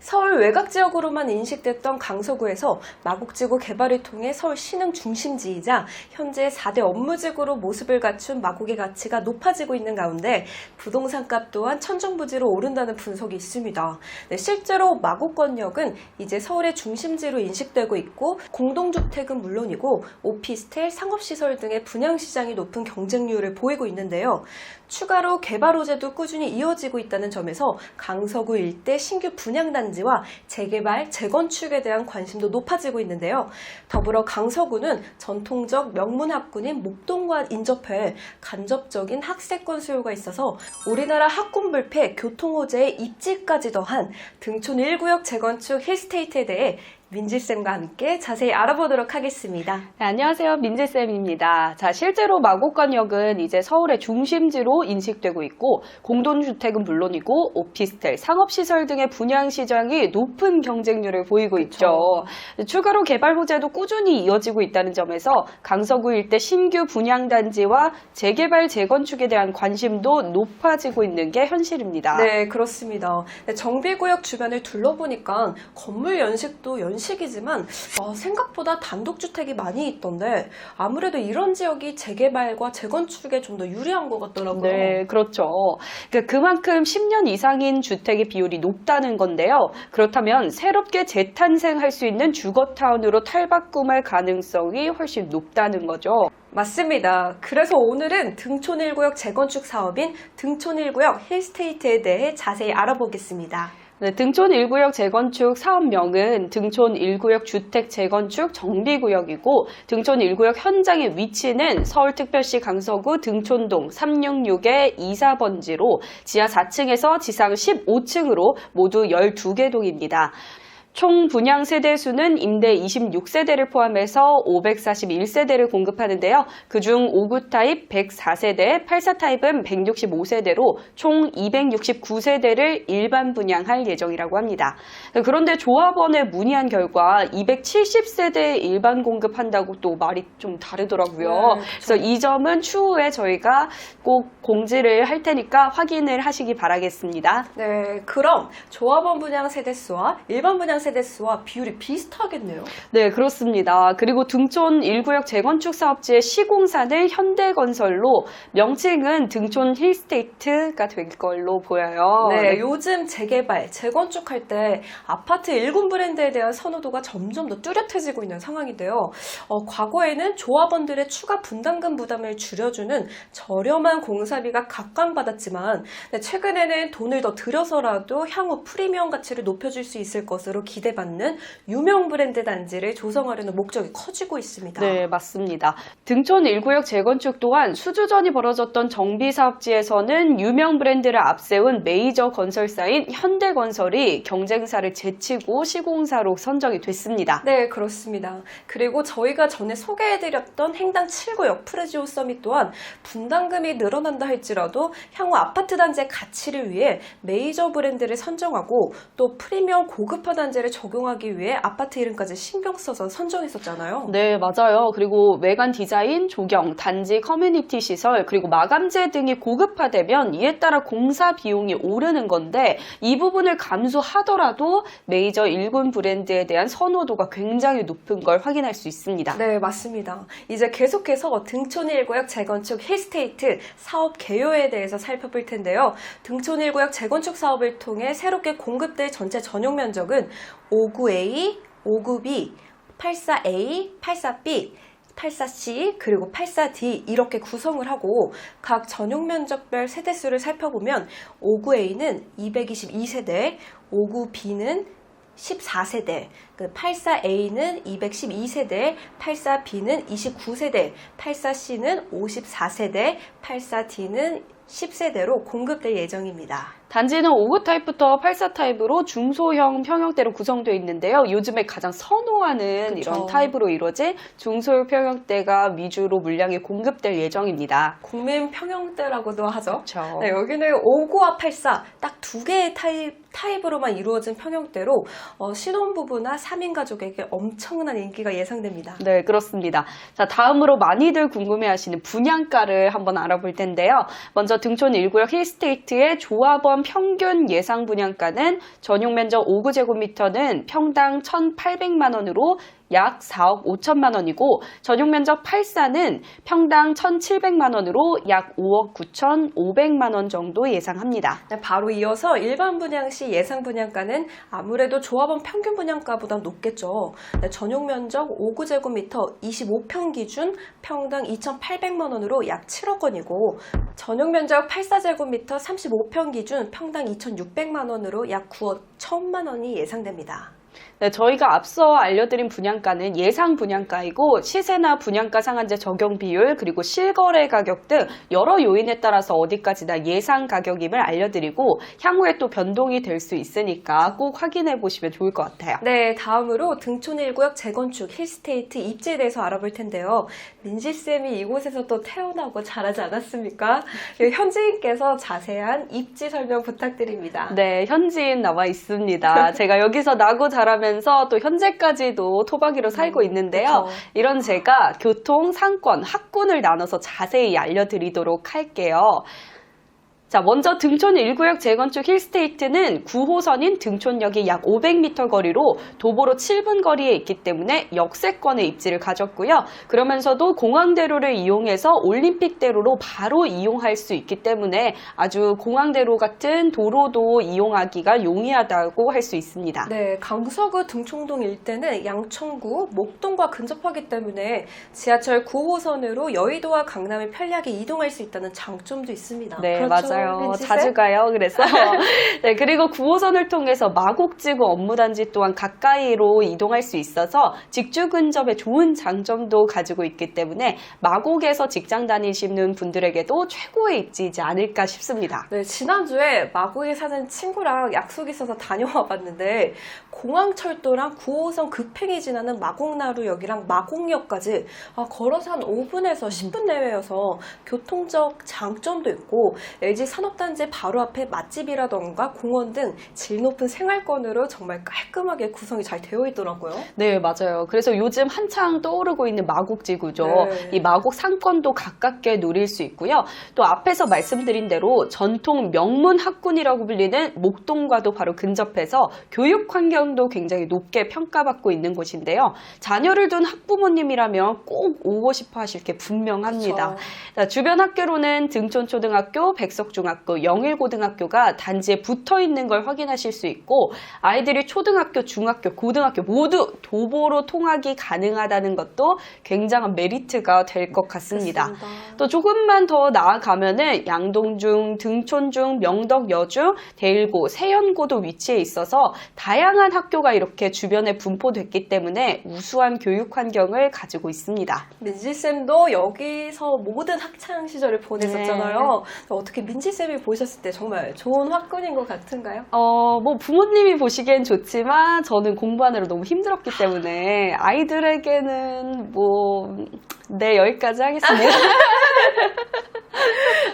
서울 외곽 지역으로만 인식됐던 강서구에서 마곡지구 개발을 통해 서울 신흥 중심지이자 현재 4대 업무지구로 모습을 갖춘 마곡의 가치가 높아지고 있는 가운데 부동산 값 또한 천정부지로 오른다는 분석이 있습니다. 네, 실제로 마곡권역은 이제 서울의 중심지로 인식되고 있고 공동주택은 물론이고 오피스텔, 상업시설 등의 분양시장이 높은 경쟁률을 보이고 있는데요. 추가로 개발 호재도 꾸준히 이어지고 있다는 점에서 강서구 일대 신규 분양단지와 재개발, 재건축에 대한 관심도 높아지고 있는데요. 더불어 강서구는 전통적 명문학군인 목동과 인접해 간접적인 학세권 수요가 있어서 우리나라 학군 불패, 교통 호재의 입지까지 더한 등촌 1구역 재건축 힐스테이트에 대해 민지쌤과 함께 자세히 알아보도록 하겠습니다. 네, 안녕하세요. 민지쌤입니다. 자, 실제로 마곡권역은 이제 서울의 중심지로 인식되고 있고 공동주택은 물론이고 오피스텔, 상업시설 등의 분양시장이 높은 경쟁률을 보이고 있죠. 추가로 개발 호재도 꾸준히 이어지고 있다는 점에서 강서구 일대 신규 분양단지와 재개발, 재건축에 대한 관심도 높아지고 있는 게 현실입니다. 네, 그렇습니다. 네, 정비구역 주변을 둘러보니까 건물 연식도 연식이지만 생각보다 단독주택이 많이 있던데 아무래도 이런 지역이 재개발과 재건축에 좀 더 유리한 것 같더라고요. 네, 그렇죠. 그만큼 10년 이상인 주택의 비율이 높다는 건데요. 그렇다면 새롭게 재탄생할 수 있는 주거타운으로 탈바꿈할 가능성이 훨씬 높다는 거죠. 맞습니다. 그래서 오늘은 등촌 1구역 재건축 사업인 등촌 1구역 힐스테이트에 대해 자세히 알아보겠습니다. 네, 등촌 1구역 재건축 사업명은 등촌 1구역 주택 재건축 정비구역이고 등촌 1구역 현장의 위치는 서울특별시 강서구 등촌동 366의 24번지로 지하 4층에서 지상 15층으로 모두 12개 동입니다. 총 분양 세대수는 임대 26세대를 포함해서 541세대를 공급하는데요. 그중 5구 타입 104세대, 84 타입은 165세대로 총 269세대를 일반 분양할 예정이라고 합니다. 그런데 조합원에 문의한 결과 270세대 일반 공급한다고 또 말이 좀 다르더라고요. 네, 그래서 이 점은 추후에 저희가 꼭 공지를 할 테니까 확인을 하시기 바라겠습니다. 네, 그럼 조합원 분양 세대수와 일반 분양 세대수와 비율이 비슷하겠네요. 네, 그렇습니다. 그리고 등촌 1구역 재건축 사업지의 시공사는 현대건설로 명칭은 등촌 힐스테이트가 될 걸로 보여요. 네, 요즘 재개발, 재건축할 때 아파트 1군 브랜드에 대한 선호도가 점점 더 뚜렷해지고 있는 상황인데요. 과거에는 조합원들의 추가 분담금 부담을 줄여주는 저렴한 공사비가 각광받았지만 최근에는 돈을 더 들여서라도 향후 프리미엄 가치를 높여줄 수 있을 것으로 기대받는 유명 브랜드 단지를 조성하려는 목적이 커지고 있습니다. 네, 맞습니다. 등촌 1구역 재건축 또한 수주전이 벌어졌던 정비사업지에서는 유명 브랜드를 앞세운 메이저 건설사인 현대건설이 경쟁사를 제치고 시공사로 선정이 됐습니다. 네, 그렇습니다. 그리고 저희가 전에 소개해드렸던 행당 7구역 프레지오 서밋 또한 분담금이 늘어난다 할지라도 향후 아파트 단지의 가치를 위해 메이저 브랜드를 선정하고 또 프리미엄 고급화 단지를 적용하기 위해 아파트 이름까지 신경 써서 선정했었잖아요. 네, 맞아요. 그리고 외관 디자인, 조경, 단지 커뮤니티 시설, 그리고 마감재 등이 고급화되면 이에 따라 공사 비용이 오르는 건데 이 부분을 감수하더라도 메이저 1군 브랜드에 대한 선호도가 굉장히 높은 걸 확인할 수 있습니다. 네, 맞습니다. 이제 계속해서 등촌 1구역 재건축 힐스테이트 사업 개요에 대해서 살펴볼 텐데요. 등촌 1구역 재건축 사업을 통해 새롭게 공급될 전체 전용 면적은 59A, 59B, 84A, 84B, 84C 그리고 84D 이렇게 구성을 하고 각 전용 면적별 세대수를 살펴보면 59A는 222세대, 59B는 14세대, 84A는 212세대, 84B는 29세대, 84C는 54세대, 84D는 10세대로 공급될 예정입니다. 단지는 5구 타입부터 84 타입으로 중소형 평형대로 구성되어 있는데요. 요즘에 가장 선호하는 그쵸. 이런 타입으로 이루어진 중소형 평형대가 위주로 물량이 공급될 예정입니다. 국민 평형대라고도 하죠. 그쵸. 네, 여기는 59와 84 딱 두 개의 타입으로만 이루어진 평형대로 신혼부부나 3인 가족에게 엄청난 인기가 예상됩니다. 네, 그렇습니다. 자, 다음으로 많이들 궁금해하시는 분양가를 한번 알아볼 텐데요. 먼저 등촌 1구역 힐스테이트의 조합원 평균 예상 분양가는 전용 면적 5구제곱미터는 평당 1,800만 원으로 약 4억 5천만 원이고 전용 면적 8사는 평당 1,700만 원으로 약 5억 9,500만 원 정도 예상합니다. 네, 바로 이어서 일반 분양 시 예상 분양가는 아무래도 조합원 평균 분양가보다 높겠죠. 네, 전용 면적 5구제곱미터 25평 기준 평당 2,800만 원으로 약 7억 원이고 전용 면적 84제곱미터 35평 기준 평당 2,600만 원으로 약 9억 1천만 원이 예상됩니다. 네, 저희가 앞서 알려드린 분양가는 예상 분양가이고 시세나 분양가 상한제 적용 비율 그리고 실거래 가격 등 여러 요인에 따라서 어디까지나 예상 가격임을 알려드리고 향후에 또 변동이 될 수 있으니까 꼭 확인해 보시면 좋을 것 같아요. 네, 다음으로 등촌 1구역 재건축 힐스테이트 입지에 대해서 알아볼 텐데요. 민지쌤이 이곳에서 또 태어나고 자라지 않았습니까? 현지인께서 자세한 입지 설명 부탁드립니다. 네, 현지인 나와 있습니다. 제가 여기서 나고 자라면서 또 현재까지도 토박이로 살고 있는데요. 그쵸. 이런 제가 교통, 상권, 학군을 나눠서 자세히 알려드리도록 할게요. 자, 먼저 등촌 1구역 재건축 힐스테이트는 9호선인 등촌역이 약 500m 거리로 도보로 7분 거리에 있기 때문에 역세권의 입지를 가졌고요. 그러면서도 공항대로를 이용해서 올림픽대로로 바로 이용할 수 있기 때문에 아주 공항대로 같은 도로도 이용하기가 용이하다고 할 수 있습니다. 네, 강서구 등촌동 일대는 양천구, 목동과 근접하기 때문에 지하철 9호선으로 여의도와 강남을 편리하게 이동할 수 있다는 장점도 있습니다. 네, 그렇죠, 맞아요. 민지 쌤? 자주 가요. 그래서 네, 그리고 9호선을 통해서 마곡지구 업무단지 또한 가까이로 이동할 수 있어서 직주 근접에 좋은 장점도 가지고 있기 때문에 마곡에서 직장 다니시는 분들에게도 최고의 입지이지 않을까 싶습니다. 네, 지난주에 마곡에 사는 친구랑 약속이 있어서 다녀와 봤는데 공항철도랑 9호선 급행이 지나는 마곡나루역이랑 마곡역까지 걸어서 한 5분에서 10분 내외여서 교통적 장점도 있고 LG 산업단지 바로 앞에 맛집이라던가 공원 등 질 높은 생활권으로 정말 깔끔하게 구성이 잘 되어 있더라고요. 네, 맞아요. 그래서 요즘 한창 떠오르고 있는 마곡지구죠. 네. 이 마곡 상권도 가깝게 누릴 수 있고요. 또 앞에서 말씀드린 대로 전통 명문 학군이라고 불리는 목동과도 바로 근접해서 교육 환경도 굉장히 높게 평가받고 있는 곳인데요. 자녀를 둔 학부모님이라면 꼭 오고 싶어 하실 게 분명합니다. 그쵸. 자, 주변 학교로는 등촌초등학교, 백석중학교, 영일고등학교가 단지에 붙어 있는 걸 확인하실 수 있고 아이들이 초등학교, 중학교, 고등학교 모두 도보로 통학이 가능하다는 것도 굉장한 메리트가 될 것 같습니다. 그렇습니다. 또 조금만 더 나아가면은 양동중, 등촌중, 명덕, 여중, 대일고, 세연고도 위치해 있어서 다양한 학교가 이렇게 주변에 분포됐기 때문에 우수한 교육 환경을 가지고 있습니다. 민지쌤도 여기서 모든 학창 시절을 보냈었잖아요. 어떻게 민지쌤이 보셨을 때 정말 좋은 학군인 것 같은가요? 뭐 부모님이 보시기엔 좋지만 저는 공부하느라 너무 힘들었기 때문에 아이들에게는 네, 여기까지 하겠습니다.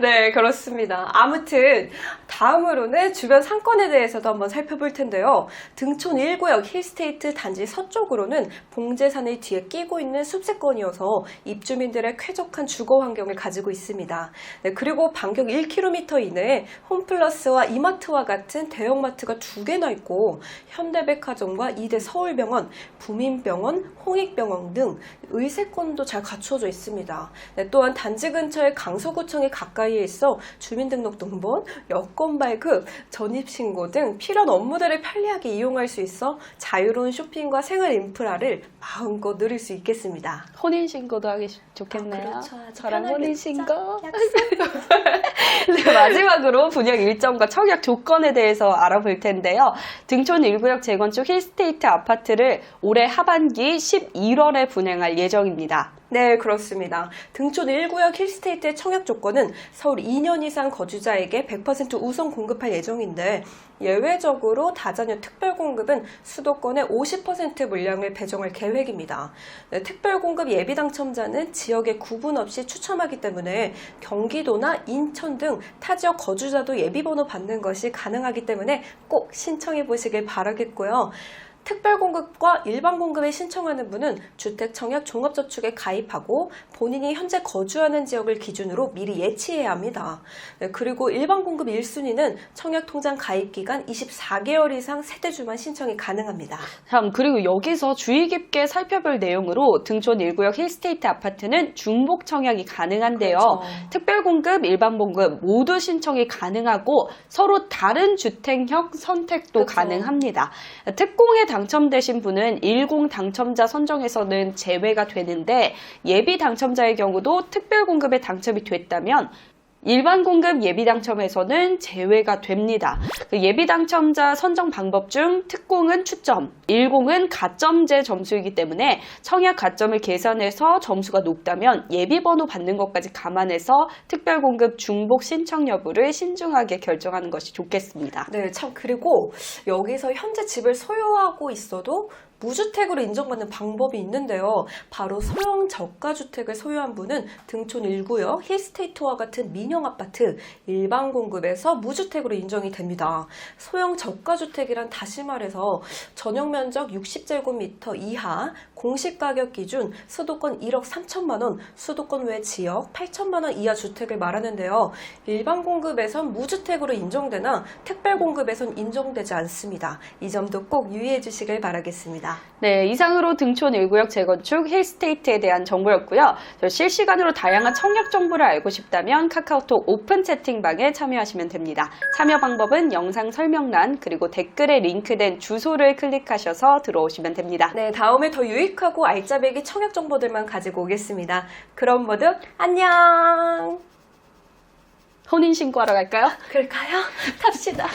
네, 그렇습니다. 아무튼 다음으로는 주변 상권에 대해서도 한번 살펴볼 텐데요. 등촌 1구역 힐스테이트 단지 서쪽으로는 봉제산을 뒤에 끼고 있는 숲세권이어서 입주민들의 쾌적한 주거 환경을 가지고 있습니다. 네, 그리고 반경 1km 이내에 홈플러스와 이마트와 같은 대형마트가 2개나 있고 현대백화점과 2대 서울병원, 부민병원, 홍익병원 등 의세권도 잘 갖추어져 있습니다. 네, 또한 단지 근처에 강서구청이 가까이에 있어 주민등록등본, 여권 발급, 전입신고 등 필요한 업무들을 편리하게 이용할 수 있어 자유로운 쇼핑과 생활 인프라를 마음껏 누릴 수 있겠습니다. 혼인신고도 하기 좋겠네요. 그렇죠. 아주 저랑 편하게 혼인신고. 약속. 네, 마지막으로 분양 일정과 청약 조건에 대해서 알아볼 텐데요. 등촌 1구역 재건축 힐스테이트 아파트를 올해 하반기 11월에 분양할 예정입니다. 네, 그렇습니다. 등촌 1구역 힐스테이트의 청약 조건은 서울 2년 이상 거주자에게 100% 우선 공급할 예정인데 예외적으로 다자녀 특별공급은 수도권의 50% 물량을 배정할 계획입니다. 네, 특별공급 예비 당첨자는 지역에 구분 없이 추첨하기 때문에 경기도나 인천 등 타 지역 거주자도 예비번호 받는 것이 가능하기 때문에 꼭 신청해 보시길 바라겠고요. 특별공급과 일반공급에 신청하는 분은 주택청약 종합저축에 가입하고 본인이 현재 거주하는 지역을 기준으로 미리 예치해야 합니다. 네, 그리고 일반공급 1순위는 청약통장 가입기간 24개월 이상 세대주만 신청이 가능합니다. 참, 그리고 여기서 주의 깊게 살펴볼 내용으로 등촌 1구역 힐스테이트 아파트는 중복 청약이 가능한데요. 그렇죠. 특별공급, 일반공급 모두 신청이 가능하고 서로 다른 주택형 선택도 그렇죠. 가능합니다. 특공에 당첨되신 분은 10 당첨자 선정에서는 제외가 되는데 예비 당첨자의 경우도 특별공급에 당첨이 됐다면 일반 공급 예비 당첨에서는 제외가 됩니다. 그 예비 당첨자 선정 방법 중 특공은 추점, 10은 가점제 점수이기 때문에 청약 가점을 계산해서 점수가 높다면 예비 번호 받는 것까지 감안해서 특별 공급 중복 신청 여부를 신중하게 결정하는 것이 좋겠습니다. 네, 참 그리고 여기서 현재 집을 소유하고 있어도 무주택으로 인정받는 방법이 있는데요. 바로 소형 저가주택을 소유한 분은 등촌 1구역 힐스테이트와 같은 민영 아파트 일반 공급에서 무주택으로 인정이 됩니다. 소형 저가주택이란 다시 말해서 전용 면적 60제곱미터 이하, 공시가격 기준 수도권 1억 3천만 원, 수도권 외 지역 8천만 원 이하 주택을 말하는데요. 일반 공급에선 무주택으로 인정되나 특별 공급에선 인정되지 않습니다. 이 점도 꼭 유의해 주시길 바라겠습니다. 네, 이상으로 등촌 1구역 재건축 힐스테이트에 대한 정보였고요. 실시간으로 다양한 청약 정보를 알고 싶다면 카카오톡 오픈 채팅방에 참여하시면 됩니다. 참여 방법은 영상 설명란 그리고 댓글에 링크된 주소를 클릭하셔서 들어오시면 됩니다. 네, 다음에 더 유익하고 알짜배기 청약 정보들만 가지고 오겠습니다. 그럼 모두 안녕! 혼인신고하러 갈까요? 그럴까요? 갑시다.